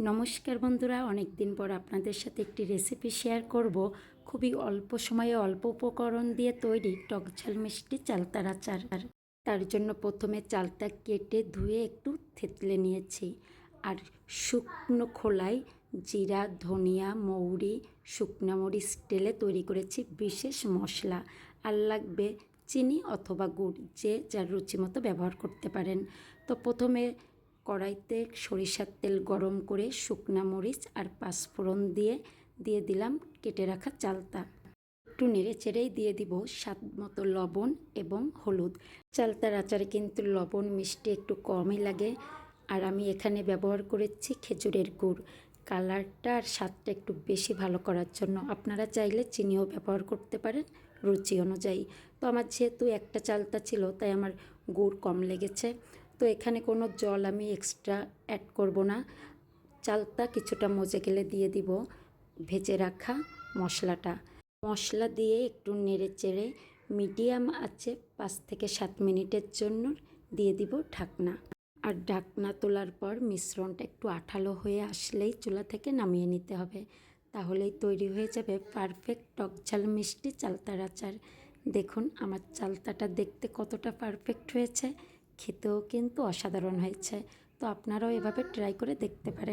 নমস্কার বন্ধুরা, অনেক দিন পর আপনাদের সাথে একটি রেসিপি শেয়ার করব। খুবই অল্প সময়ে অল্প উপকরণ দিয়ে তৈরি টক ঝাল মিষ্টি চালতার আচার। তার জন্য প্রথমে চালটা কেটে ধুয়ে একটু থেতলে নিয়েছি। আর শুকনো খোলায় জিরা, ধনিয়া, মৌরি, শুকনো মরিচ টেলে তৈরি করেছি বিশেষ মশলা। আর লাগবে চিনি অথবা গুড়, যে যার রুচি মতো ব্যবহার করতে পারেন। তো প্রথমে কড়াইতে সরিষার তেল গরম করে শুকনা মরিচ আর পাঁচফোড়ন দিয়ে দিলাম কেটে রাখা চালতা। একটু নেড়ে চেড়েই দিয়ে দিব স্বাদ মতো লবণ এবং হলুদ। চালতার আচারে কিন্তু লবণ মিষ্টি একটু কমই লাগে। আর আমি এখানে ব্যবহার করেছি খেজুরের গুড়, কালারটা আর স্বাদটা একটু বেশি ভালো করার জন্য। আপনারা চাইলে চিনিও ব্যবহার করতে পারেন রুচি অনুযায়ী। তো আমার যেহেতু একটা চালতা ছিল, তাই আমার গুড় কম লেগেছে। তো এখানে কোনো জল আমি এক্সট্রা অ্যাড করব না। চালতা কিছুটা মজে গেলে দিয়ে দিব ভেজে রাখা মশলাটা। মশলা দিয়ে একটু নেড়ে চেড়ে মিডিয়াম আঁচে 5 থেকে 7 মিনিটের জন্য দিয়ে দিব ঢাকনা। আর ঢাকনা তোলার পর মিশ্রণটা একটু আঠালো হয়ে আসলেই চুলা থেকে নামিয়ে নিতে হবে। তাহলেই তৈরি হয়ে যাবে পারফেক্ট টক ঝাল মিষ্টি চালতার আচার। দেখুন আমার চালতাটা দেখতে কতটা পারফেক্ট হয়েছে, খেতেও কিন্তু অসাধারণ হয়েছে। তো আপনারাও এভাবে ট্রাই করে দেখতে পারেন।